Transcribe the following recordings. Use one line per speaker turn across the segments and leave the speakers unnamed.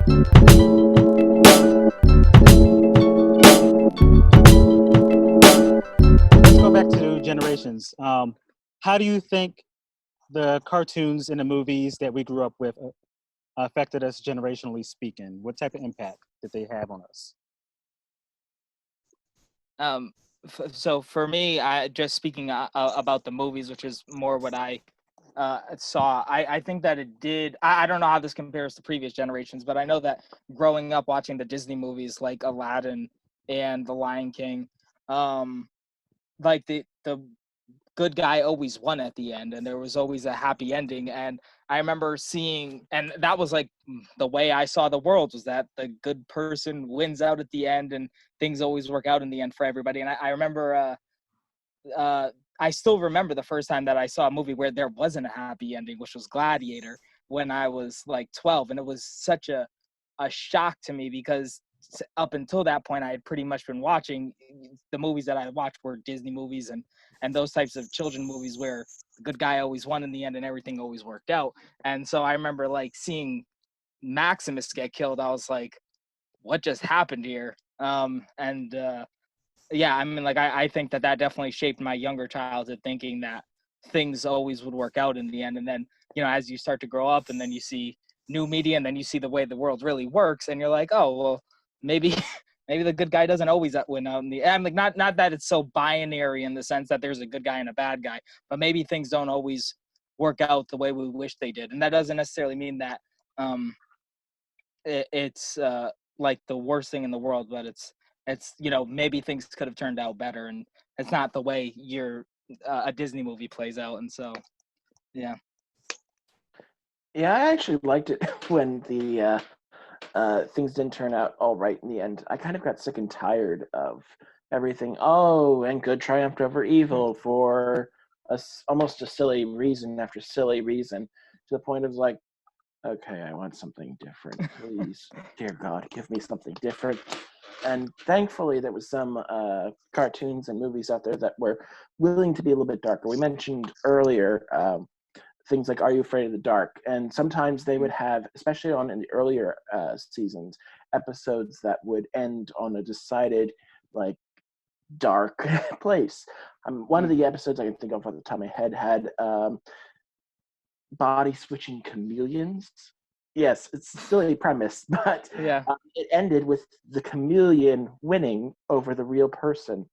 Let's go back to generations. How do you think the cartoons and the movies that we grew up with affected us generationally speaking? What type of impact did they have on us?
Um, so for me, I just speaking about the movies, which is more what I saw. I think that it did. I don't know how this compares to previous generations, but I know that growing up watching the Disney movies like Aladdin and The Lion King, um, like the good guy always won at the end, and there was always a happy ending. And I remember seeing, and that was like the way I saw the world, was that the good person wins out at the end, and things always work out in the end for everybody. And I remember I still remember the first time that I saw a movie where there wasn't a happy ending, which was Gladiator, when I was like 12, and it was such a shock to me because up until that point I had pretty much been watching the movies that I watched were Disney movies and those types of children movies where the good guy always won in the end and everything always worked out. And so I remember like seeing Maximus get killed. I was like, what just happened here? And yeah, I mean, like I think that that definitely shaped my younger childhood, thinking that things always would work out in the end. And then, you know, as you start to grow up and then you see new media and then you see the way the world really works, and you're like, oh, well, maybe maybe the good guy doesn't always win out in the end. I'm like, not that it's so binary in the sense that there's a good guy and a bad guy, but maybe things don't always work out the way we wish they did. And that doesn't necessarily mean that um it's like the worst thing in the world, but it's you know, maybe things could have turned out better, and it's not the way your a Disney movie plays out. And so yeah.
Yeah, I actually liked it when the things didn't turn out all right in the end. I kind of got sick and tired of everything. Oh, and good triumphed over evil for almost a silly reason after silly reason, to the point of like, okay, I want something different, please. Dear God, give me something different. And thankfully, there was some cartoons and movies out there that were willing to be a little bit darker. We mentioned earlier things like Are You Afraid of the Dark? And sometimes they would have, especially on in the earlier seasons, episodes that would end on a decided, like, dark place. One of the episodes I can think of off the top of my head had body switching chameleons. Yes, it's a silly premise, but
Yeah.
It ended with the chameleon winning over the real person.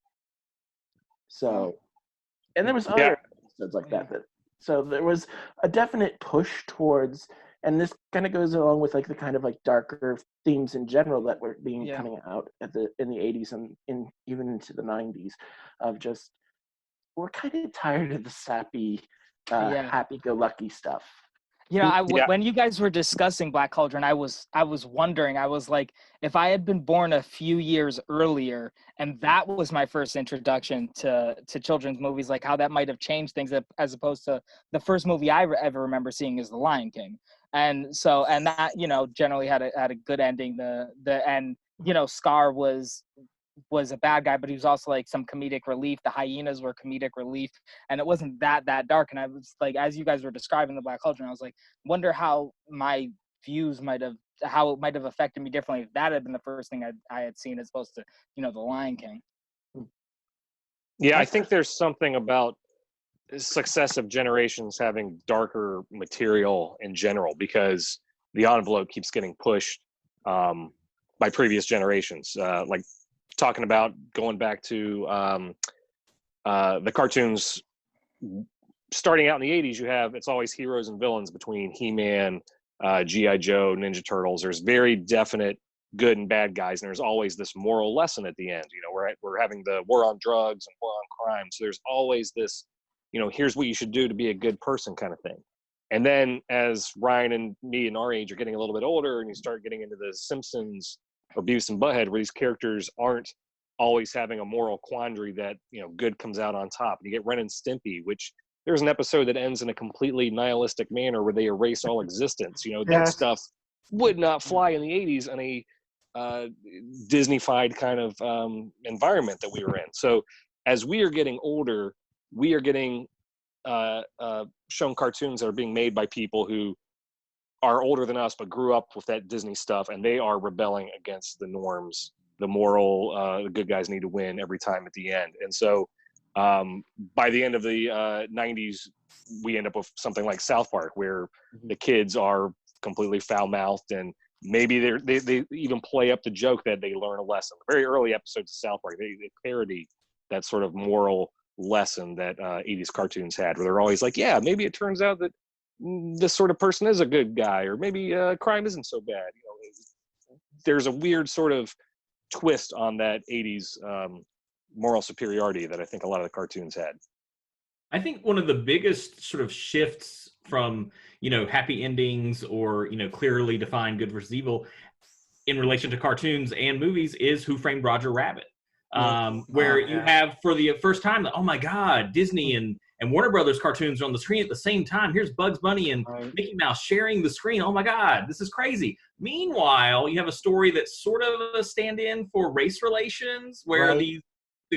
So, and there was other episodes like that. So there was a definite push towards, and this kind of goes along with like the kind of like darker themes in general that were being coming out in the 80s and even into the 90s, of just, we're kind of tired of the sappy, happy-go-lucky stuff.
You know, when you guys were discussing Black Cauldron, I was wondering, I was like, if I had been born a few years earlier and that was my first introduction to children's movies, like how that might have changed things, as opposed to the first movie I ever remember seeing is The Lion King. And so, and that, you know, generally had a good ending. And, you know, Scar was a bad guy, but he was also like some comedic relief. The hyenas were comedic relief, and it wasn't that dark. And I was like, as you guys were describing the Black Cauldron, I was like, wonder how my views how it might have affected me differently if that had been the first thing I had seen, as opposed to, you know, The Lion King.
Yeah, I think there's something about successive generations having darker material in general, because the envelope keeps getting pushed by previous generations. Like talking about going back to the cartoons starting out in the 80s, you have, it's always heroes and villains between He-Man, G.I. Joe, Ninja Turtles. There's very definite good and bad guys, and there's always this moral lesson at the end. You know, we're having the war on drugs and war on crime, so there's always this, you know, here's what you should do to be a good person kind of thing. And then as Ryan and me and our age are getting a little bit older, and you start getting into the Simpsons or Beavis and Butthead, where these characters aren't always having a moral quandary that, you know, good comes out on top. And you get Ren and Stimpy, which there's an episode that ends in a completely nihilistic manner where they erase all existence. You know, that stuff would not fly in the 80s in a Disney-fied kind of environment that we were in. So as we are getting older, we are getting shown cartoons that are being made by people who are older than us but grew up with that Disney stuff, and they are rebelling against the norms, the moral, the good guys need to win every time at the end. And so by the end of the 90s, we end up with something like South Park, where the kids are completely foul-mouthed, and maybe they even play up the joke that they learn a lesson. Very early episodes of South Park, they parody that sort of moral lesson that 80s cartoons had, where they're always like, yeah, maybe it turns out that this sort of person is a good guy, or maybe crime isn't so bad. There's a weird sort of twist on that 80s moral superiority that I think a lot of the cartoons had.
I think one of the biggest sort of shifts from, happy endings or, clearly defined good versus evil in relation to cartoons and movies is Who Framed Roger Rabbit. Where you have for the first time, oh my God, Disney and Warner Brothers cartoons are on the screen at the same time. Here's Bugs Bunny and Mickey Mouse sharing the screen. Oh my God, this is crazy. Meanwhile, you have a story that's sort of a stand-in for race relations, where the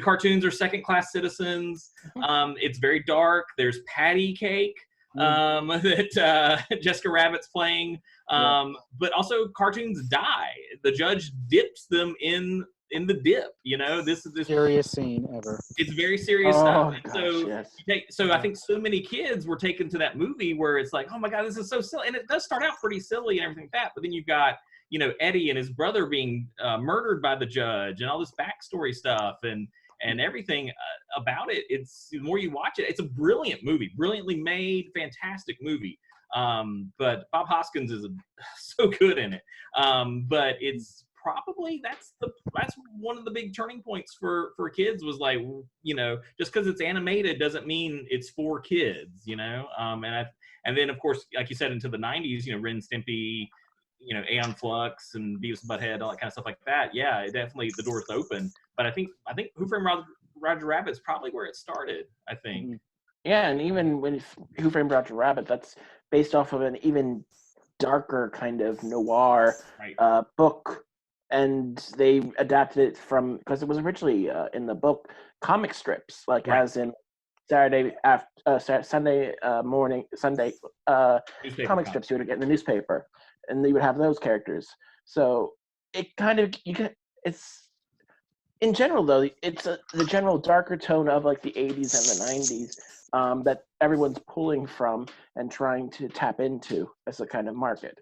cartoons are second-class citizens. It's very dark. There's patty cake that Jessica Rabbit's playing. But also cartoons die. The judge dips them in the dip. This is
Scariest scene ever.
It's very serious stuff. And
Gosh,
so I think so many kids were taken to that movie where it's like, oh my God, this is so silly. And it does start out pretty silly and everything like that. But then you've got, Eddie and his brother being murdered by the judge and all this backstory stuff and everything about it. It's the more you watch it, it's a brilliant movie, brilliantly made, fantastic movie. But Bob Hoskins is so good in it. But it's probably that's one of the big turning points for kids, was like, just because it's animated doesn't mean it's for kids, and then of course, like you said, into the 90s, Ren Stimpy, Aeon Flux and Beavis and Butthead, all that kind of stuff like that. Yeah, it definitely, the door's open. But I think Who Framed Roger Rabbit is probably where it started, I think.
Yeah, and even when Who Framed Roger Rabbit, that's based off of an even darker kind of noir book. And they adapted it from, because it was originally in the book, comic strips, like as in Sunday morning, Sunday comic strips you would get in the newspaper, and you would have those characters. So it kind of, it's, in general though, it's the general darker tone of like the 80s and the 90s that everyone's pulling from and trying to tap into as a kind of market.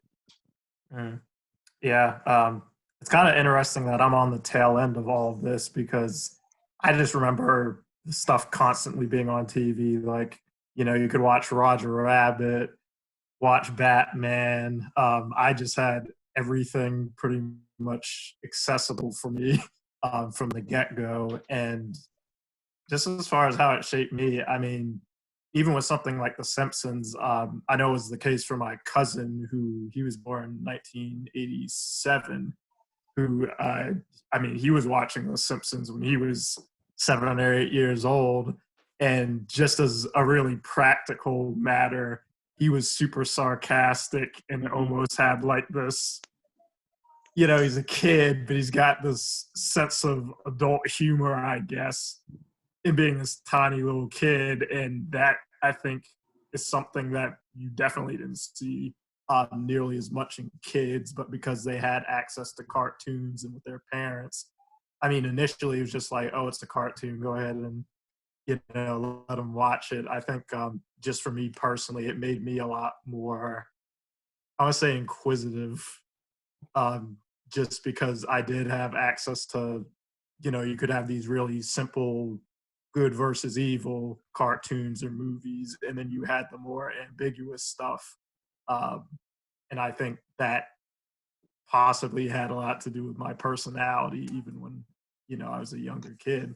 It's kind of interesting that I'm on the tail end of all of this, because I just remember the stuff constantly being on TV. Like, you could watch Roger Rabbit, watch Batman. I just had everything pretty much accessible for me from the get-go. And just as far as how it shaped me, I mean, even with something like The Simpsons, I know it was the case for my cousin, he was born in 1987, who, he was watching The Simpsons when he was 7 or 8 years old. And just as a really practical matter, he was super sarcastic and almost had like this, he's a kid, but he's got this sense of adult humor, I guess, in being this tiny little kid. And that, I think, is something that you definitely didn't see nearly as much in kids, but because they had access to cartoons and with their parents. I mean, initially it was just like, oh, it's a cartoon, go ahead and let them watch it. I think just for me personally, it made me a lot more, I would say, inquisitive, just because I did have access to, you could have these really simple good versus evil cartoons or movies, and then you had the more ambiguous stuff. And I think that possibly had a lot to do with my personality, even when, I was a younger kid.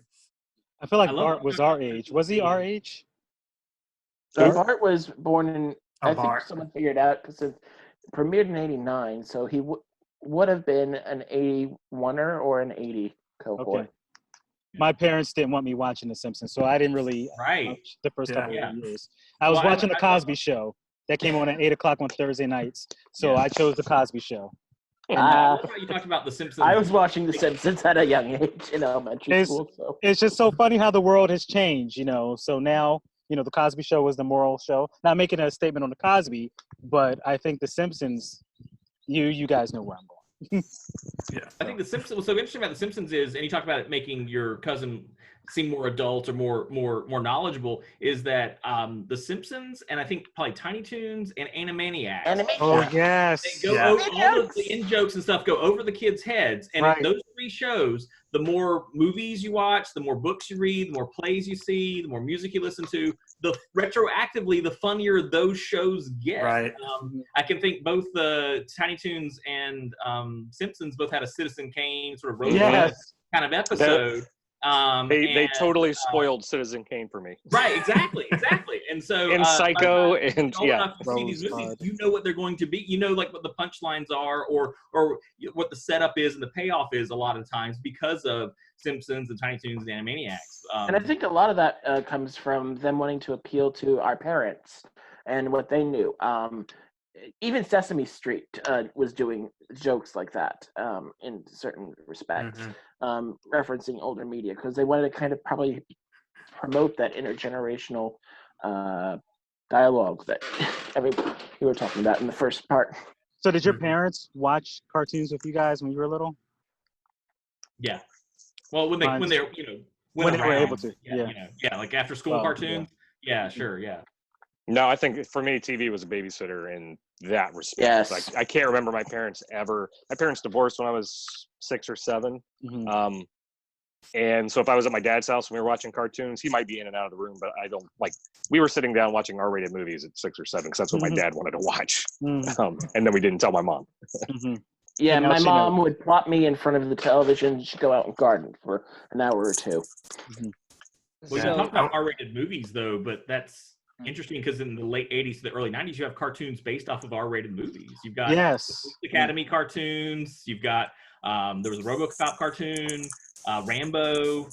I feel like Bart was our age. Was he our age?
Bart was born in, I think
Bart.
someone figured out, because it premiered in 89, so he would have been an 81er or an 80 cohort.
Okay. My parents didn't want me watching The Simpsons, so I didn't really watch the first couple of years. I was watching The Cosby Show. That came on at 8 o'clock on Thursday nights, so I chose The Cosby Show.
You talked about The Simpsons.
I was watching The Simpsons at a young age in elementary school. So
it's just so funny how the world has changed, So now the Cosby Show was the moral show. Not making a statement on the Cosby, but I think the Simpsons. You guys know where I'm going.
Yeah.
I think the Simpsons. What's so interesting about the Simpsons is, and you talk about it making your cousin seem more adult or more knowledgeable, is that the Simpsons and I think probably Tiny Toons and Animaniacs.
Oh
Animaniacs.
yes.
They go over all of the in jokes and stuff go over the kids' heads, and
Right.
in those three shows, the more movies you watch, the more books you read, the more plays you see, the more music you listen to, the retroactively the funnier those shows get.
Right.
I can think both the Tiny Toons and Simpsons both had a Citizen Kane sort of road
Yes.
kind of episode.
They totally
and,
spoiled Citizen Kane for me.
Right, exactly. And so
And Psycho,
by the time
and
you're old
yeah.
enough to see these movies,
Rosebud.
you know what they're going to be. You know, like what the punchlines are, or what the setup is and the payoff is a lot of times because of Simpsons and Tiny Toons and Animaniacs.
And I think a lot of that comes from them wanting to appeal to our parents and what they knew. Even Sesame Street was doing jokes like that in certain respects, referencing older media, because they wanted to kind of probably promote that intergenerational dialogue that you were talking about in the first part.
So did your parents watch cartoons with you guys when you were little?
Yeah. Well, when they
Mine's-
when they're
when they were
around,
able to, yeah.
like after school
Well,
cartoons. Yeah, sure, yeah.
No, I think for me, TV was a babysitter in that respect.
Yes.
Like, I can't remember my parents ever. My parents divorced when I was 6 or 7.
Mhm.
And so if I was at my dad's house and we were watching cartoons, he might be in and out of the room, but I don't like. We were sitting down watching R-rated movies at 6 or 7 because that's what my dad wanted to watch.
Mhm.
And then we didn't tell my mom.
Mhm.
Yeah,
And now
my
she
mom
knows.
would plop me in front of the television. She'd go out and garden for an hour or two.
Well,
So-
you talk about R-rated movies though, but that's interesting because in the late 80s to the early 90s, you have cartoons based off of R-rated movies. You've got
Yes.
the Academy cartoons. You've got there was a RoboCop cartoon, Rambo.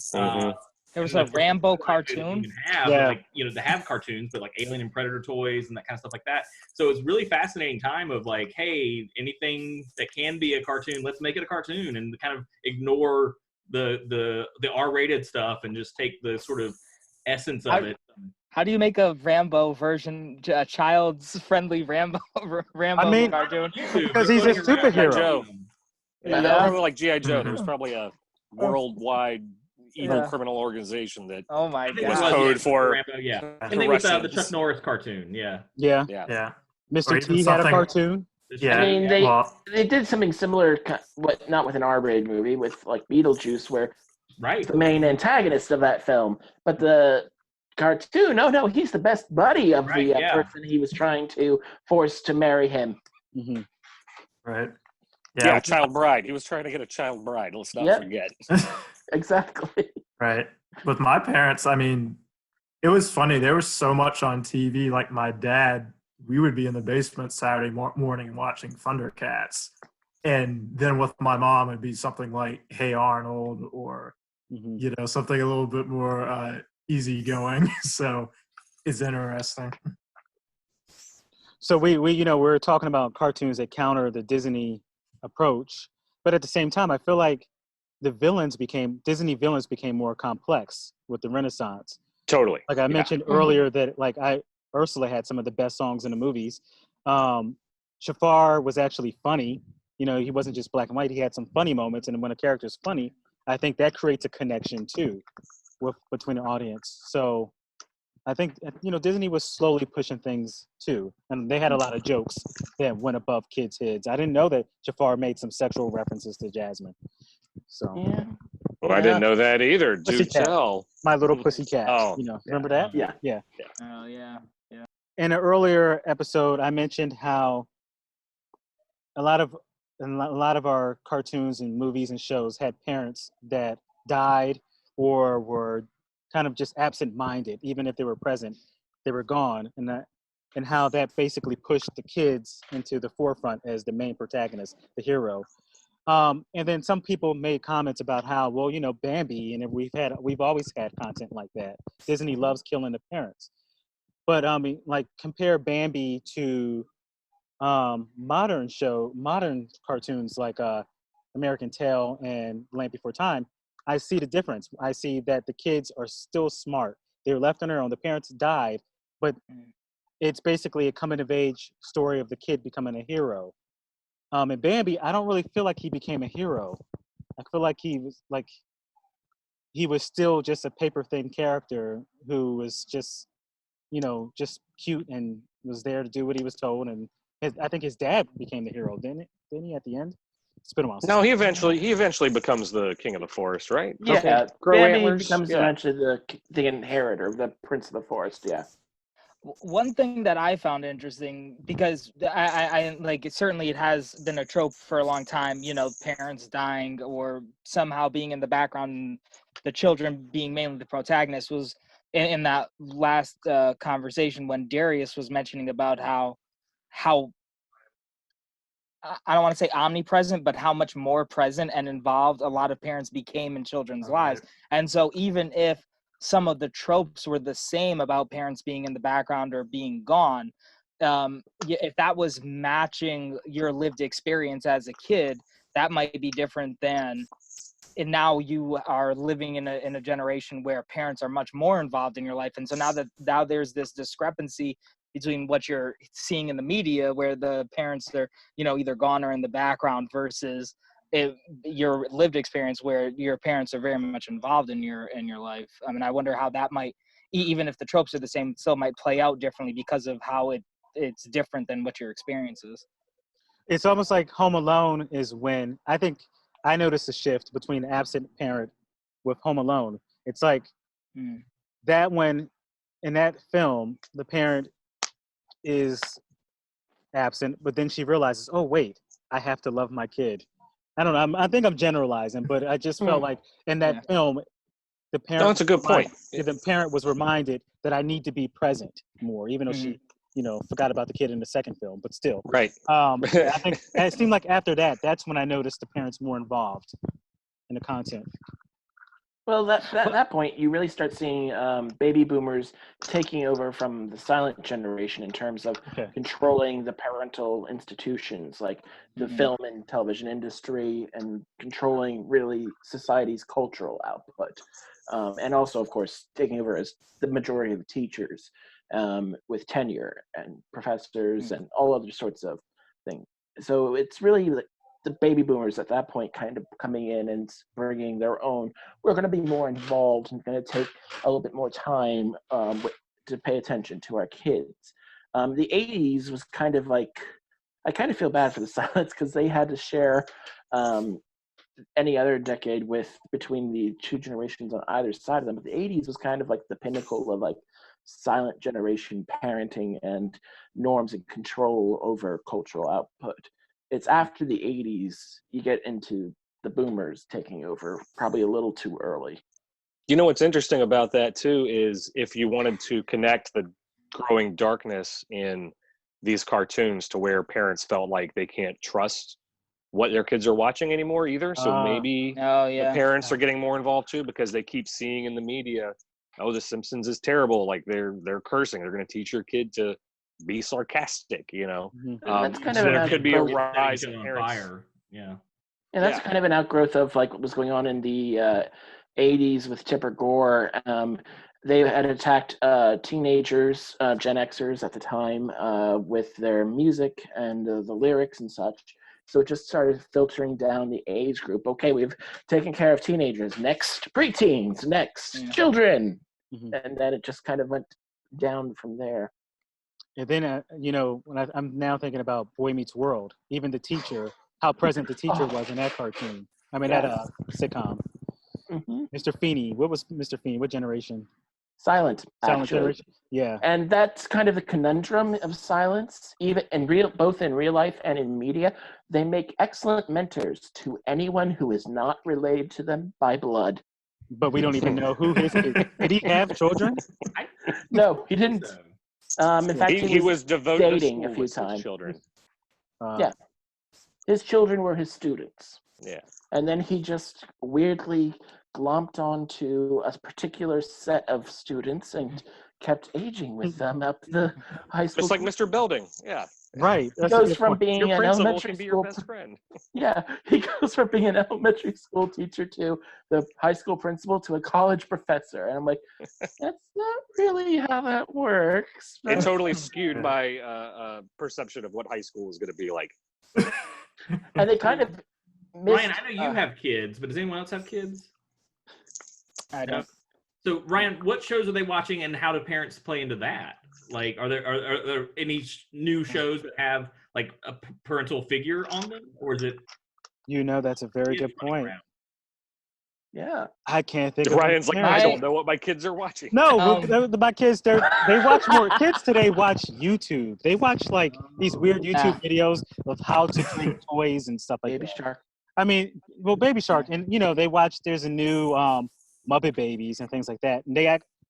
There was
and
a
of course,
Rambo
the
cartoon.
you can have,
Yeah.
like, to have cartoons, but like Alien and Predator toys and that kind of stuff like that. So it's really fascinating time of like, hey, anything that can be a cartoon, let's make it a cartoon, and kind of ignore the R-rated stuff and just take the sort of essence of it.
How do you make a Rambo version, a child's friendly Rambo cartoon?
Because he's a superhero.
Joe. Yeah,
Yeah.
probably like G.I. Joe. There was probably a worldwide evil
Yeah.
criminal organization that
Oh my
I think it
was
god!
code for
Rambo, yeah.
to
And then with the
Russians.
Chuck Norris cartoon, yeah.
Yeah.
Yeah.
Yeah.
Mr.
Or
T
even
had a
something-
cartoon.
Yeah.
I mean,
Well,
they did something similar, not with an R-rated movie, with like Beetlejuice, where
Right.
the main antagonist of that film, but the cartoon, no, he's the best buddy of
Right,
the
yeah.
person he was trying to force to marry him.
Hmm.
right.
Yeah, child bride. He was trying to get a child bride. Let's not
Yep.
forget.
Exactly.
Right. With my parents, I mean, it was funny. There was so much on TV. Like my dad, we would be in the basement Saturday morning watching Thundercats. And then with my mom, it'd be something like Hey Arnold or,
Hmm.
something a little bit more easygoing. So it's interesting.
So we're talking about cartoons that counter the Disney approach, but at the same time, I feel like Disney villains became more complex with the Renaissance.
Totally.
Like I mentioned earlier that Ursula had some of the best songs in the movies. Jafar was actually funny. He wasn't just black and white. He had some funny moments, and when a character is funny, I think that creates a connection too between the audience. So I think Disney was slowly pushing things too, and they had a lot of jokes that went above kids' heads. I didn't know that Jafar made some sexual references to Jasmine. So
Yeah.
Well, I didn't know that either. Do
Pussycat.
tell.
My Little Pussycat.
Oh,
remember that?
Yeah.
Yeah.
Oh yeah.
In an earlier episode, I mentioned how a lot of our cartoons and movies and shows had parents that died or were kind of just absent-minded. Even if they were present, they were gone, and how that basically pushed the kids into the forefront as the main protagonist, the hero. And then some people made comments about how, Bambi, and we've always had content like that. Disney loves killing the parents. But compare Bambi to modern cartoons like American Tail and Land Before Time. I see the difference. I see that the kids are still smart. They were left on their own. The parents died, but it's basically a coming of age story of the kid becoming a hero. And Bambi, I don't really feel like he became a hero. I feel like he was still just a paper thin character who was just, just cute and was there to do what he was told. And I think his dad became the hero, didn't he at the end? It's been a while.
No, he eventually becomes the king of the forest, right?
Yeah,
Grow
Bambi
antlers.
becomes eventually the inheritor, the prince of the forest. Yeah.
One thing that I found interesting, because I like, certainly it has been a trope for a long time, parents dying or somehow being in the background, and the children being mainly the protagonist, was in that last conversation when Darius was mentioning about how I don't want to say omnipresent, but how much more present and involved a lot of parents became in children's lives. And so even if some of the tropes were the same about parents being in the background or being gone, if that was matching your lived experience as a kid, that might be different than, and now you are living in a generation where parents are much more involved in your life. And so now there's this discrepancy between what you're seeing in the media, where the parents are, either gone or in the background, versus your lived experience where your parents are very much involved in your life. I mean, I wonder how that might, even if the tropes are the same, still might play out differently because of how it's different than what your experience is.
It's almost like Home Alone is when I think I noticed a shift between absent parent with Home Alone. It's like that when in that film, the parent is absent, but then she realizes, oh, wait, I have to love my kid. I don't know. I think I'm generalizing, but I just felt like in that film, the parent.
No, that's a good point.
The parent was reminded that I need to be present more, even though she, forgot about the kid in the second film, but still.
Right.
I think it seemed like after that, that's when I noticed the parents more involved in the content.
Well, at that point, you really start seeing baby boomers taking over from the silent generation in terms of controlling the parental institutions, like the film and television industry, and controlling really society's cultural output. And also, of course, taking over as the majority of the teachers with tenure and professors and all other sorts of things. So it's really the baby boomers at that point kind of coming in and bringing their own. We're going to be more involved and going to take a little bit more time to pay attention to our kids. The 80s was kind of like, I kind of feel bad for the silents because they had to share any other decade between the two generations on either side of them. But the 80s was kind of like the pinnacle of like silent generation parenting and norms and control over cultural output. It's after the 80s you get into the boomers taking over, probably a little too early.
You know what's interesting about that too is if you wanted to connect the growing darkness in these cartoons to where parents felt like they can't trust what their kids are watching anymore either. So maybe the parents are getting more involved too because they keep seeing in the media, oh, The Simpsons is terrible. Like they're cursing. They're going to teach your kid to be sarcastic,
That's kind
so
of
there could be a
outgrowth.
rise in parents.
Yeah, that's kind of an outgrowth of like what was going on in the 80s with Tipper Gore. They had attacked teenagers, Gen Xers at the time, with their music and the lyrics and such. So it just started filtering down the age group. Okay, we've taken care of teenagers. Next, preteens. Next, children. And then it just kind of went down from there.
And then, when I'm now thinking about Boy Meets World, even the teacher, how present the teacher was in that cartoon. I mean, that sitcom. Mr. Feeney. What was Mr. Feeney? What generation?
Silent
generation. Yeah.
And that's kind of the conundrum of silence. Even in both in real life and in media, they make excellent mentors to anyone who is not related to them by blood.
But we don't even know who his kids. Did he have children?
No, he didn't. In fact,
he was devoted
dating
to
a few times.
Children.
His children were his students.
Yeah.
And then he just weirdly glomped onto a particular set of students and kept aging with them up the high school.
Just like Mr. Belding. Yeah.
Right.
He
That's a
goes
good
from
point.
being
Your
an
principal
elementary
can be your
school
best friend.
yeah, he goes from being an elementary school teacher to the high school principal to a college professor, and I'm like, that's not really how that works.
It
but-
totally skewed my perception of what high school was going to be like.
and they kind of missed.
Ryan, I know you have kids, but does anyone else have kids?
I don't.
So Ryan, what shows are they watching, and how do parents play into that? Like, are there any new shows that have like a parental figure on them, or is it?
That's a very good
kids running
point.
around?
Yeah,
I can't think of
Ryan's like, I
parents.
don't know what my kids are watching.
No, my kids, they watch more. Kids today watch YouTube. They watch like these weird YouTube videos of how to create toys and stuff like
Baby
that.
Shark.
I mean, well, Baby Shark, and they watch. There's a new Muppet Babies and things like that. And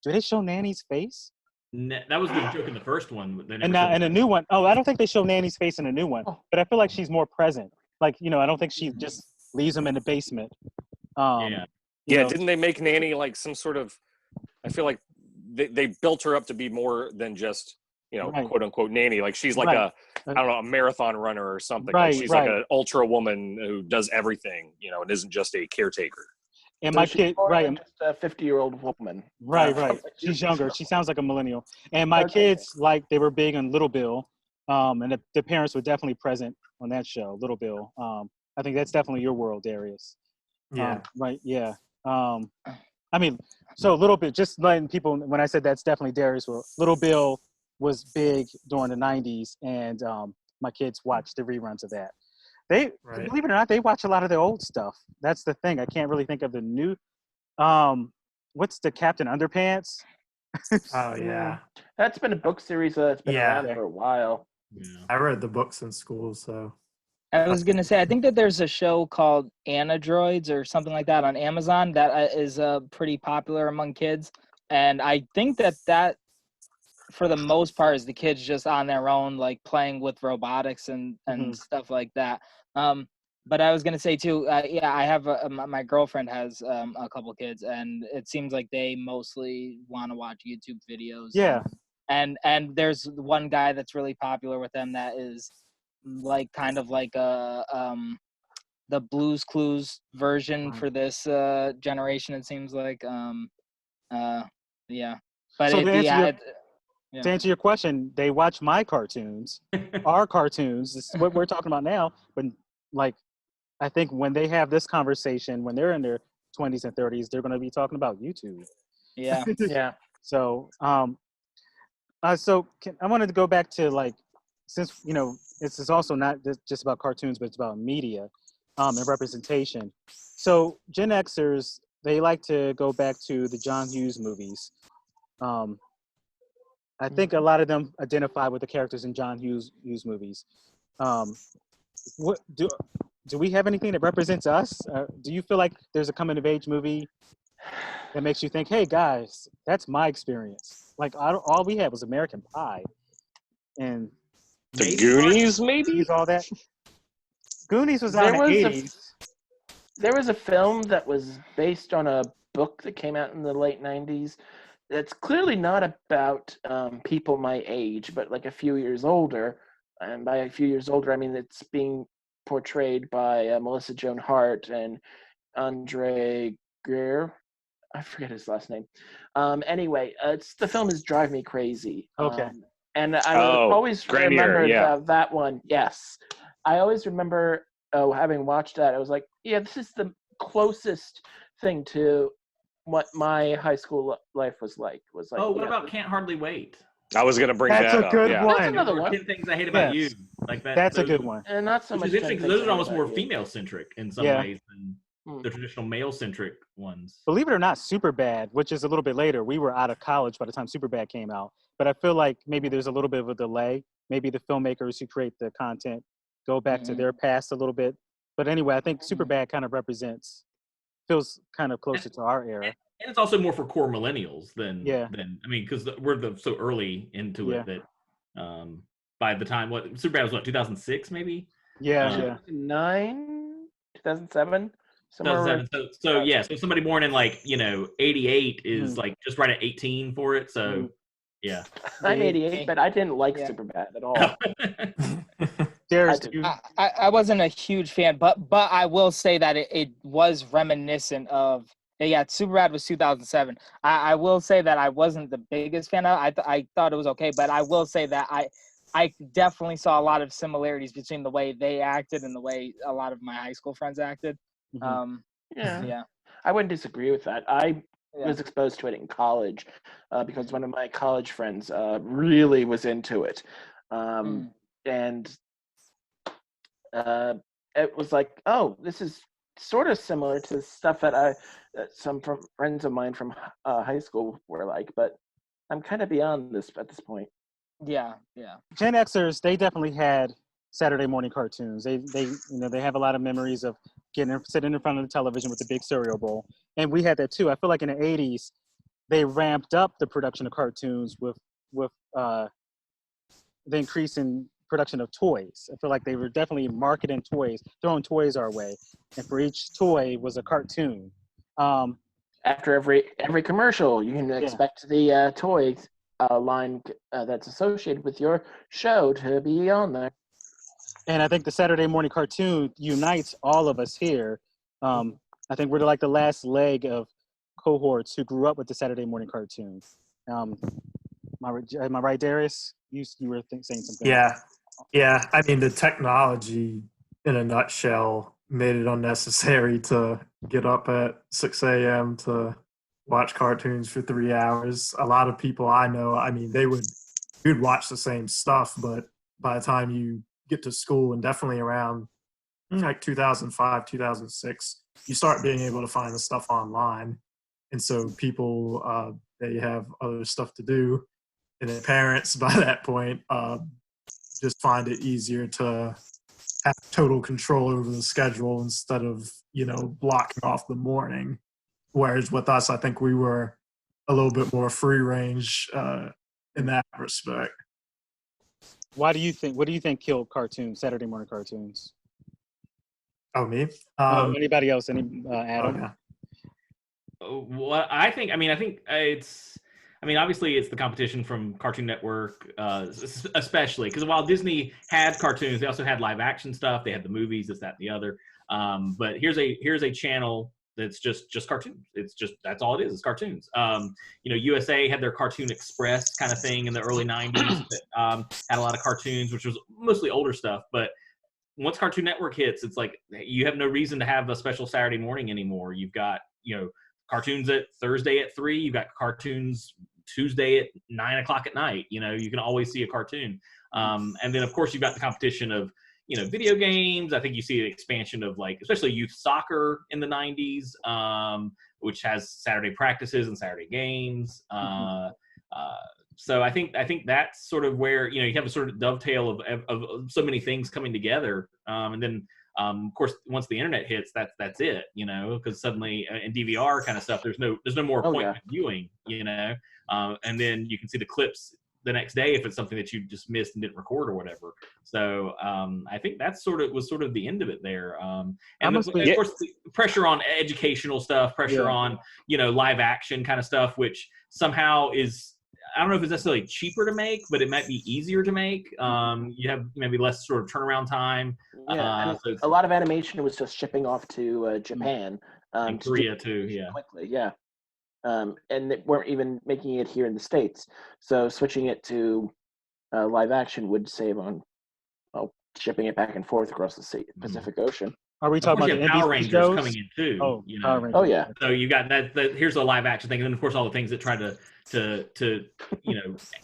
do they show Nanny's face?
That was the joke in the first one. But they never
And
showed
in a new one, I don't think they show Nanny's face in a new one.
Oh.
But I feel like she's more present. Like, I don't think she just leaves them in the basement.
Yeah.
Didn't they make Nanny like some sort of? I feel like they built her up to be more than just
Right.
quote unquote nanny. Like she's like
Right.
I don't know, a marathon runner or something.
Right,
Like she's
right.
like an ultra woman who does everything. And isn't just a caretaker.
And
So
my
she's
kid,
more
right,
than just a 50-year-old woman.
right. She's younger. She sounds like a millennial. And my kids, they were big on Little Bill, and the parents were definitely present on that show, Little Bill. I think that's definitely your world, Darius.
Yeah.
Right. Yeah. I mean, so Little Bill, just letting people, when I said that's definitely Darius' world, Little Bill was big during the 90s, and my kids watched the reruns of that. Believe it or not, they watch a lot of the old stuff. That's the thing. I can't really think of the new. What's the Captain Underpants?
Oh yeah.
That's been a book series that's been
Yeah.
around for a while.
Yeah.
I read the books in school, so
I was gonna say, I think that there's a show called Anadroids or something like that on Amazon that is pretty popular among kids, and I think that for the most part is the kids just on their own, like playing with robotics and stuff like that. But I was gonna say too, I have my girlfriend has a couple kids, and it seems like they mostly want to watch YouTube videos.
Yeah.
And there's one guy that's really popular with them that is like kind of like the Blue's Clues version for this generation. It seems like yeah. But
So
yeah.
To answer your question, they watch my cartoons, our cartoons. This is what we're talking about now. But I think when they have this conversation, when they're in their 20s and 30s, they're going to be talking about YouTube.
Yeah.
Yeah.
So, I wanted to go back to since this is also not just about cartoons, but it's about media, and representation. So Gen Xers, they like to go back to the John Hughes movies. I think a lot of them identify with the characters in John Hughes movies. What do we have anything that represents us? Do you feel like there's a coming of age movie that makes you think, hey guys, that's my experience? Like all we had was American Pie, and
The Goonies, maybe?
all that. Goonies was out in the 80s.
There was a film that was based on a book that came out in the late 90s that's clearly not about people my age, but like a few years older. And by a few years older, I mean it's being portrayed by Melissa Joan Hart and Andre Greer. I forget his last name. Anyway, the film is Drive Me Crazy.
Okay.
And I always remember that one. Yes. I always remember having watched that. I was like, yeah, this is the closest thing to what my high school life was like.
What about Can't Hardly Wait?
I was going to bring that up.
That's a good one.
That's another
Or
one.
10 Things I Hate About You. Like that.
That's a good one.
And not so
Which
much.
is interesting because those are almost more
female.
female-centric in some
Yeah.
ways than the traditional male-centric ones.
Believe it or not, Superbad, which is a little bit later, we were out of college by the time Superbad came out. But I feel like maybe there's a little bit of a delay. Maybe the filmmakers who create the content go back to their past a little bit. But anyway, I think Superbad kind of feels kind of closer to our era.
And it's also more for core millennials than
Yeah.
because we're so early into it that by the time Superbad was 2006 maybe?
Yeah.
2007.
2007. So somebody born in 88 is like just right at 18 for it. So Yeah.
I'm 88,
Yeah.
but I didn't like
Yeah.
Superbad at all.
Darius,
I
do you,
I wasn't a huge fan, but I will say that it was reminiscent of. Yeah, Superbad was 2007. I will say that I wasn't the biggest fan of it. I thought it was okay, but I will say that I definitely saw a lot of similarities between the way they acted and the way a lot of my high school friends acted.
Mhm.
Yeah,
Yeah.
I wouldn't disagree with that. I
Yeah.
was exposed to it in college because one of my college friends really was into it. And it was like, oh, this is sort of similar to stuff that some from friends of mine from high school were like, but I'm kind of beyond this at this point.
Yeah.
Gen Xers, they definitely had Saturday morning cartoons. They they have a lot of memories of sitting in front of the television with the big cereal bowl, and we had that too. I feel like in the '80s they ramped up the production of cartoons with the increase in production of toys. I feel like they were definitely marketing toys, throwing toys our way, and for each toy was a cartoon.
After every commercial, you can expect the toy line that's associated with your show to be on there.
And I think the Saturday morning cartoon unites all of us here. I think we're like the last leg of cohorts who grew up with the Saturday morning cartoon. Am I right, Darius? You were saying something.
Yeah. I mean, the technology, in a nutshell, made it unnecessary to get up at 6 a.m. to watch cartoons for 3 hours. A lot of people I know, I mean, you'd watch the same stuff, but by the time you get to school, and definitely around like 2005, 2006, you start being able to find the stuff online. And so people, they have other stuff to do. And their parents, by that point, just find it easier to have total control over the schedule instead of, blocking off the morning. Whereas with us, I think we were a little bit more free range in that respect.
What do you think killed cartoons, Saturday morning cartoons?
Oh, me?
Anybody else? Adam?
Okay.
What I think it's. I mean, obviously, it's the competition from Cartoon Network, especially because while Disney had cartoons, they also had live action stuff. They had the movies, this, that, and the other. But here's a channel that's just cartoons. That's all it is. It's cartoons. USA had their Cartoon Express kind of thing in the early '90s. That, had a lot of cartoons, which was mostly older stuff. But once Cartoon Network hits, it's like you have no reason to have a special Saturday morning anymore. You've got cartoons at Thursday at 3. You've got cartoons Tuesday at 9 o'clock at night. You can always see a cartoon. And then of course you've got the competition of video games. I think you see an expansion of especially youth soccer in the 90s, which has Saturday practices and Saturday games. So I think that's sort of where you have a sort of dovetail of so many things coming together. And then of course once the internet hits, that's it. Because suddenly in DVR kind of stuff, there's no more appointment viewing. And then you can see the clips the next day if it's something that you just missed and didn't record or whatever. So I think that's sort of the end of it there. And of course the pressure on educational stuff, pressure on live action kind of stuff, which somehow is, I don't know if it's necessarily cheaper to make, but it might be easier to make. You have maybe less sort of turnaround time.
Yeah, so a lot of animation was just shipping off to Japan.
And Korea too,
quickly, yeah. And they weren't even making it here in the States. So switching it to live action would save on shipping it back and forth across the Pacific Ocean.
Are we talking about the
Power
NBC
Rangers
shows?
coming in too?
Power Rangers.
Oh yeah.
So you got that. Here's a live action thing, and then of course all the things that try to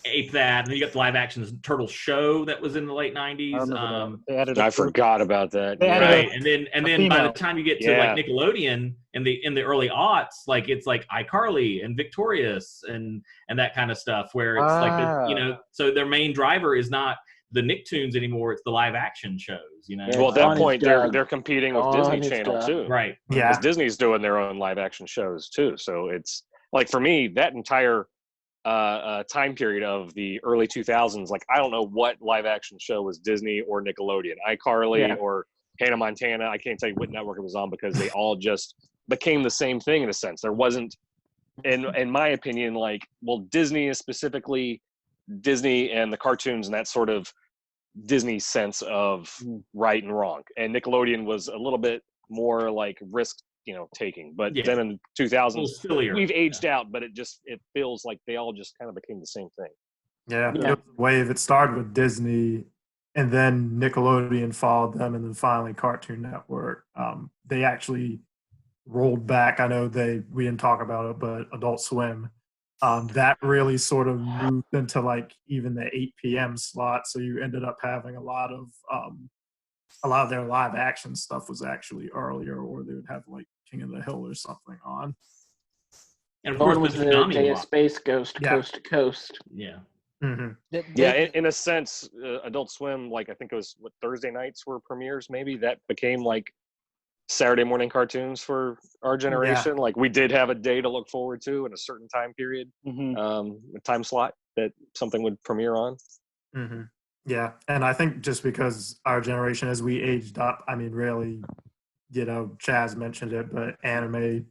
ape that. And then you got the live action Turtle show that was in the late '90s.
I forgot about that.
Right, and then by the time you get to Nickelodeon in the early aughts, it's like iCarly and Victorious and that kind of stuff, where it's so their main driver is not the Nicktoons anymore, it's the live action shows.
Well, at that point they're competing with Disney Channel too,
right?
Yeah,
because Disney's doing their own live action shows too. So it's for me, that entire time period of the early 2000s, I don't know what live action show was Disney or Nickelodeon, iCarly or Hannah Montana. I can't tell you what network it was on because they all just became the same thing in a sense. There wasn't, in my opinion, Disney is specifically Disney and the cartoons and that sort of Disney sense of right and wrong. And Nickelodeon was a little bit more like risk, taking. But then in the 2000s, we've aged out, but it feels like they all just kind of became the same thing.
Yeah. It was a wave. It started with Disney, and then Nickelodeon followed them, and then finally Cartoon Network. They actually rolled back. I know we didn't talk about it, but Adult Swim, that really sort of moved into like even the 8 p.m. slot. So you ended up having a lot of their live action stuff was actually earlier, or they would have like King of the Hill or something on.
And of course,
was
the
the
Tsunami
Day of
block.
Space Ghost, Coast to Coast.
Yeah.
Mm-hmm.
In a sense, Adult Swim, like I think it was Thursday nights were premieres. Maybe that became like Saturday morning cartoons for our generation. Like we did have a day to look forward to in a certain time period, a time slot that something would premiere on.
Mm-hmm. Yeah, and I think just because our generation, as we aged up, I mean, really, Chaz mentioned it, but anime,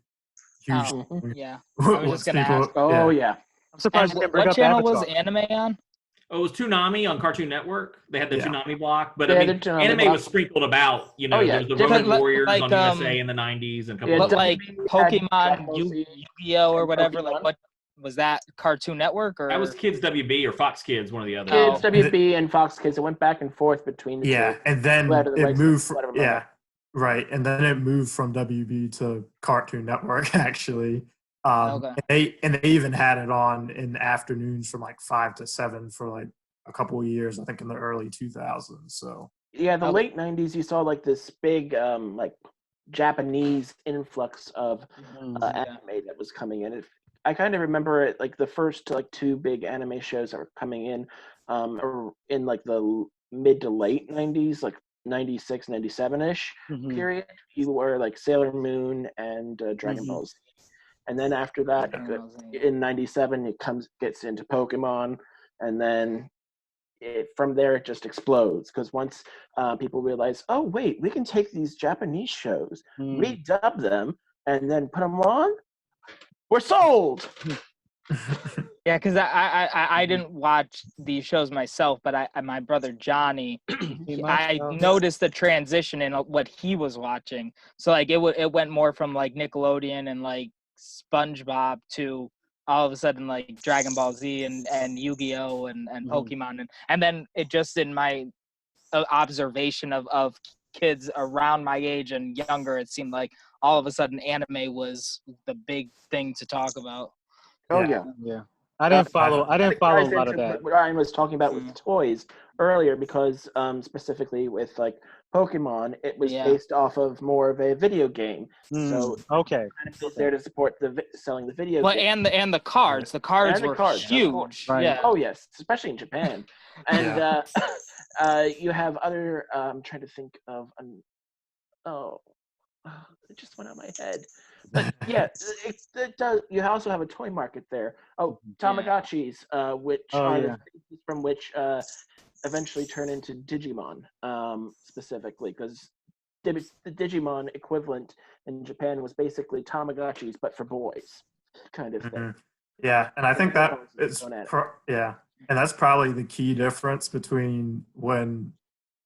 huge.
Yeah, I was just gonna ask.
Oh yeah.
I'm surprised you didn't bring
What
up
channel
Avatar.
was anime on?
Oh, it was Toonami on Cartoon Network. They had the Tsunami block, but
Yeah,
I mean, anime was sprinkled about. There was the Roman Warriors on USA in the '90s and a couple of
like Pokemon,
WB,
Yu-Gi-Oh or whatever.
Pokemon.
Like, what was that? Cartoon Network or
that was Kids WB or Fox Kids, one or the other.
Kids WB and Fox Kids. It went back and forth between the two.
And then it moved from and then it moved from WB to Cartoon Network actually. And they even had it on in afternoons from like 5 to 7 for like a couple of years, I think in the early 2000s. So
the late 90s, you saw like this big like Japanese influx of anime that was coming in. I kind of remember it like the first like 2 big anime shows that were coming in in like the mid to late 90s, like 96, 97-ish period. You were like Sailor Moon and Dragon Ball Z. And then after that, in 97, it gets into Pokemon, and then from there it just explodes. Because once people realize, oh wait, we can take these Japanese shows, redub them, and then put them on, we're sold.
Yeah, because I didn't watch these shows myself, but my brother Johnny, I noticed the transition in what he was watching. So like it went more from like Nickelodeon and like SpongeBob to all of a sudden like Dragon Ball Z and Yu-Gi-Oh and Pokemon and then it just in my observation of kids around my age and younger, it seemed like all of a sudden anime was the big thing to talk about.
Oh yeah.
I didn't follow a lot of that.
What Ryan was talking about with toys earlier, because specifically with like Pokemon, it was based off of more of a video game. So kind of was there to support selling the video game.
And the cards. The cards were huge.
Right.
Yeah.
Oh yes, especially in Japan. And you have other. I'm trying to think of. It just went out of my head. But yeah, it does. You also have a toy market there. Oh, Tamagotchis, which are the things from which eventually turn into Digimon, specifically, because the Digimon equivalent in Japan was basically Tamagotchis, but for boys, kind of thing.
Yeah, and I think that is and that's probably the key difference between when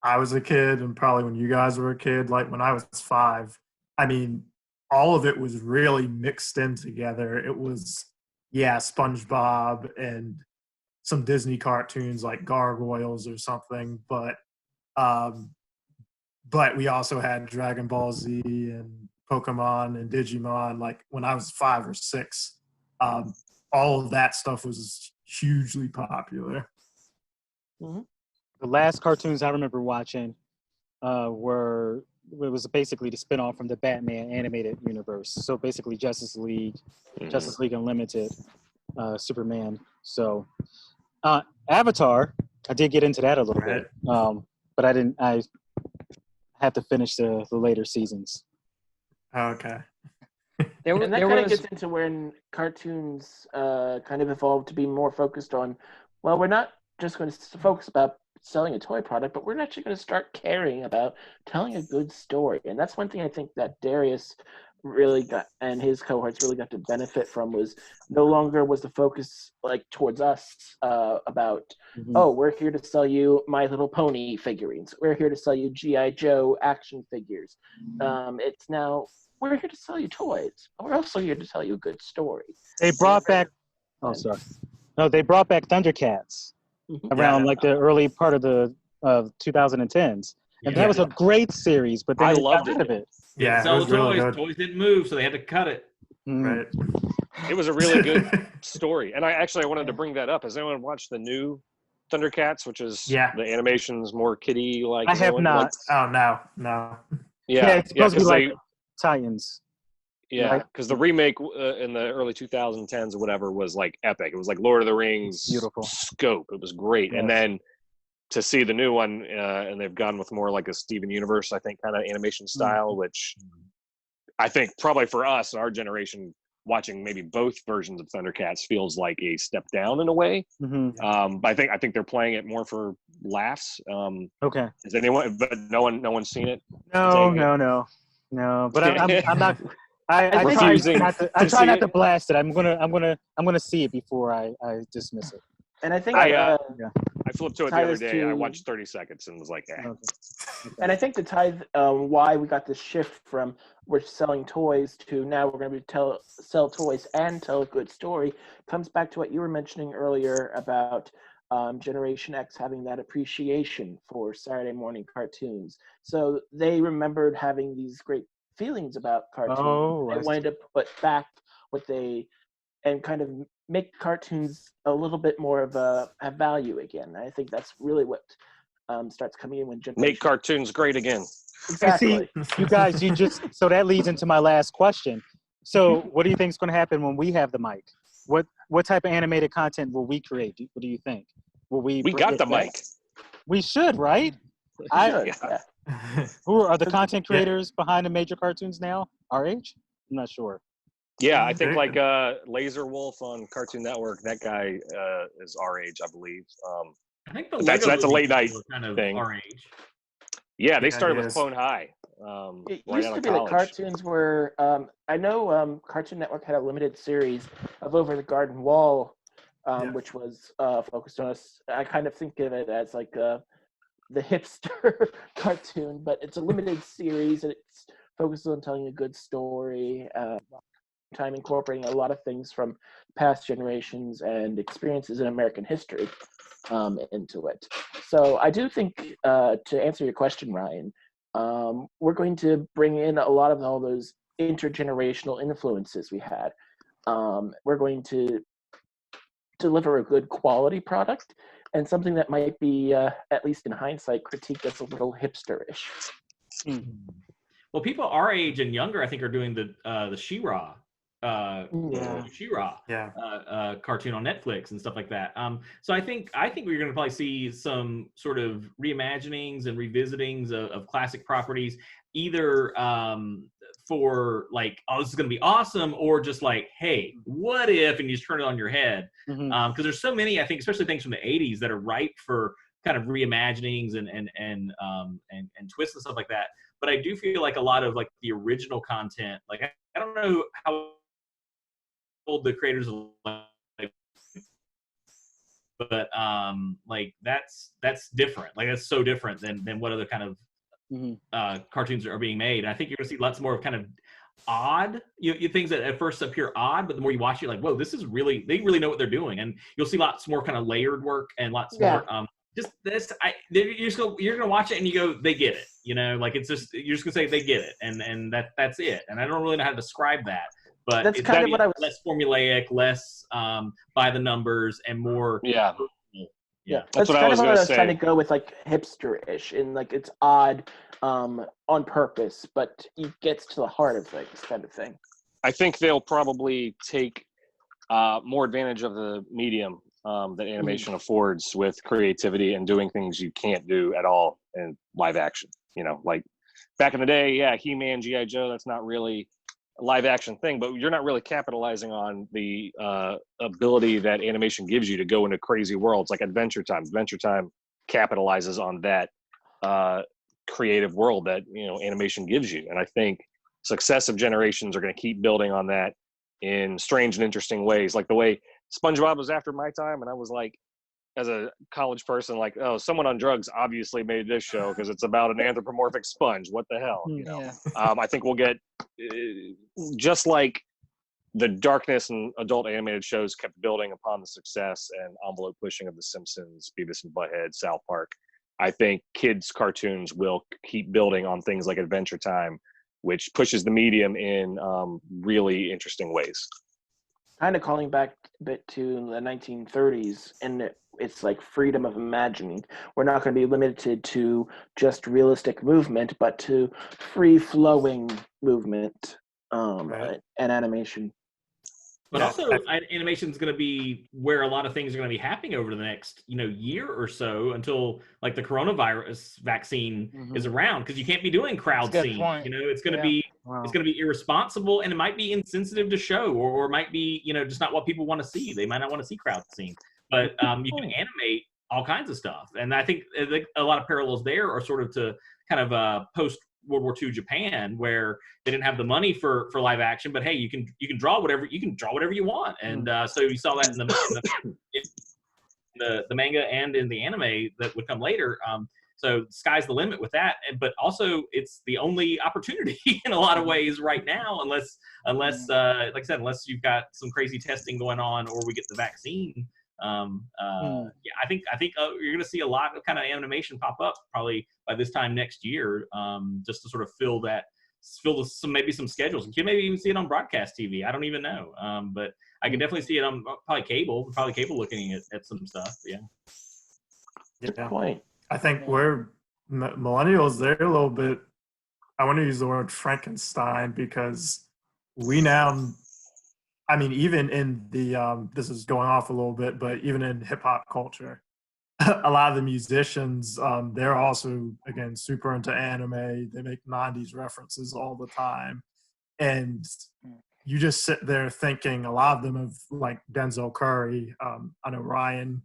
I was a kid and probably when you guys were a kid. Like when I was 5, I mean, all of it was really mixed in together. It was, SpongeBob and some Disney cartoons like Gargoyles or something, but we also had Dragon Ball Z and Pokemon and Digimon. Like when I was 5 or 6, all of that stuff was hugely popular.
The last cartoons I remember watching it was basically the spinoff from the Batman animated universe. So basically Justice League Unlimited, Superman. So Avatar, I did get into that a little bit, but I have to finish the later seasons.
Okay.
And that kind of gets into when cartoons kind of evolved to be more focused on, well, we're not just going to focus about selling a toy product, but we're actually going to start caring about telling a good story. And that's one thing I think that Darius really got, and his cohorts really got to benefit from, was no longer was the focus like towards us about, oh, we're here to sell you My Little Pony figurines. We're here to sell you G.I. Joe action figures. It's now, we're here to sell you toys. We're also here to tell you a good story.
They brought back. Oh, sorry. No, they brought back Thundercats around like the early part of the 2010s, and that was a great series. But then
I
they
loved
got rid of it.
Yeah, it
Sell
was
the
really
toys.
good.
Toys didn't move, so they had to cut it.
Right.
It was a really good story, and I wanted to bring that up. Has anyone watched the new Thundercats, which is the animation's more kiddie like?
I have not.
Oh no.
Yeah, it's supposed to be like Titans.
Yeah, because the remake in the early 2010s or whatever was like epic. It was like Lord of the Rings scope. It was great. Yes. And then to see the new one, and they've gone with more like a Steven Universe, I think, kind of animation style, which I think probably for us, our generation, watching maybe both versions of Thundercats feels like a step down in a way. But I think they're playing it more for laughs.
Okay.
Is anyone? But no one's seen it.
No. But I'm not. I try not to blast it. I'm gonna see it before I dismiss it.
And I think
I flipped to it the other day. I watched 30 seconds and was like, eh.
Okay. And I think the tithe, why we got this shift from we're selling toys to now we're going to sell toys and tell a good story, comes back to what you were mentioning earlier about Generation X having that appreciation for Saturday morning cartoons. So they remembered having these great feelings about cartoons. They wanted to put back and kind of make cartoons a little bit more of a value again. I think that's really what starts coming in when
make cartoons great again.
Exactly.
See, you guys, so that leads into my last question. So what do you think is going to happen when we have the mic? What type of animated content will we create? What do you think? Will we
got the mic.
We should, right? Who are the content creators behind the major cartoons now? Our age? I'm not sure.
Yeah, I think like Laser Wolf on Cartoon Network. That guy is our age, I believe.
I think
that's a late night
kind of
thing.
Our age.
Yeah, they started with Clone High.
It used to be that cartoons were. I know Cartoon Network had a limited series of Over the Garden Wall, which was focused on us. I kind of think of it as like the hipster cartoon, but it's a limited series and it's focused on telling a good story. Time incorporating a lot of things from past generations and experiences in American history into it. So I do think, to answer your question, Ryan, we're going to bring in a lot of all those intergenerational influences we had. We're going to deliver a good quality product and something that might be, at least in hindsight, critiqued as a little hipsterish.
Well, people our age and younger, I think, are doing the She-Ra. She-Ra cartoon on Netflix and stuff like that. So I think we're going to probably see some sort of reimaginings and revisitings of classic properties, either for like, oh, this is going to be awesome, or just like, hey, what if, and you just turn it on your head. Because there's so many, I think, especially things from the 80s that are ripe for kind of reimaginings and twists and stuff like that. But I do feel like a lot of like the original content, like I don't know how old the creators of, but like that's different. Like that's so different than what other kind of cartoons are being made. And I think you're gonna see lots more of kind of odd you things that at first appear odd, but the more you watch, you're like, whoa, this is really, they really know what they're doing. And you'll see lots more kind of layered work and lots more just this. You're gonna watch it and you go, they get it. You know, like it's just, you're just gonna say they get it, and that's it. And I don't really know how to describe that. But
that's kind of what I was
less formulaic, less by the numbers, and more.
That's what I was going to say. Trying to go with like hipster-ish, and like it's odd on purpose, but it gets to the heart of things, kind of thing.
I think they'll probably take more advantage of the medium that animation affords, with creativity and doing things you can't do at all in live action. You know, like back in the day, He-Man, G.I. Joe, that's not really live action thing, but you're not really capitalizing on the ability that animation gives you to go into crazy worlds like Adventure Time. Adventure Time capitalizes on that creative world that, you know, animation gives you. And I think successive generations are going to keep building on that in strange and interesting ways. Like the way SpongeBob was after my time, and I was like, as a college person, like, oh, someone on drugs obviously made this show because it's about an anthropomorphic sponge. What the hell, you know?
Yeah.
I think we'll get just like the darkness and adult animated shows kept building upon the success and envelope pushing of The Simpsons, Beavis and Butthead, South Park. I think kids' cartoons will keep building on things like Adventure Time, which pushes the medium in really interesting ways.
Kind of calling back a bit to the 1930s, and it's like freedom of imagining. We're not going to be limited to just realistic movement, but to free-flowing movement and animation.
But
Yeah,
also, animation is going to be where a lot of things are going to be happening over the next, year or so until like the coronavirus vaccine is around, because you can't be doing crowd
That's a good
scenes.
point.
It's going to be it's going to be irresponsible, and it might be insensitive to show, or it might be just not what people want to see. They might not want to see crowd scenes, but you can animate all kinds of stuff, and I think a lot of parallels there are sort of to kind of post World War II Japan, where they didn't have the money for live action, but hey, you can draw whatever you want, and so you saw that in the manga and in the anime that would come later. So sky's the limit with that, but also it's the only opportunity in a lot of ways right now, unless like I said, unless you've got some crazy testing going on or we get the vaccine. I think you're going to see a lot of kind of animation pop up probably by this time next year, just to sort of fill maybe some schedules. You can maybe even see it on broadcast TV. I don't even know, but I can definitely see it on probably cable looking at some stuff. Yeah.
Good point.
I think we're millennials. They're a little bit. I want to use the word Frankenstein because we now. I mean, even in the this is going off a little bit, but even in hip hop culture, a lot of the musicians, they're also again super into anime. They make '90s references all the time, and you just sit there thinking. A lot of them have like Denzel Curry. I know Ryan,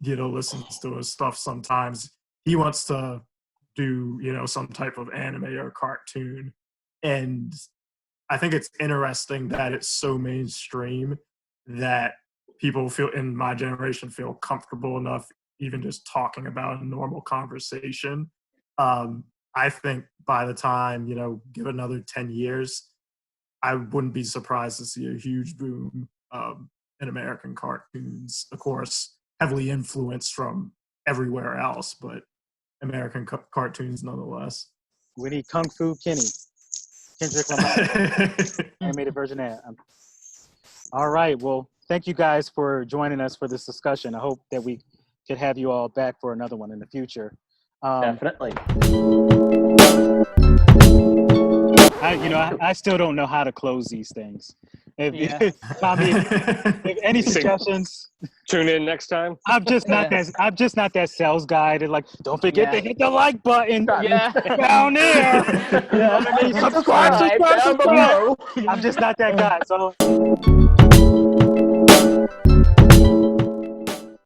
listens to his stuff sometimes. He wants to do some type of anime or cartoon, and I think it's interesting that it's so mainstream that people in my generation feel comfortable enough even just talking about a normal conversation. I think by the time, give another 10 years, I wouldn't be surprised to see a huge boom in American cartoons. Of course, heavily influenced from everywhere else, but American cartoons nonetheless.
We need Kung Fu Kenny. Kendrick Lamar, animated version of that. All right. Well, thank you guys for joining us for this discussion. I hope that we could have you all back for another one in the future.
Definitely.
I still don't know how to close these things. If any
Same.
suggestions,
Tune in next time.
I'm just not that sales guy to like. Don't forget to hit the like button down there. You know what I mean? Subscribe.
Down below.
I'm just not that guy. So.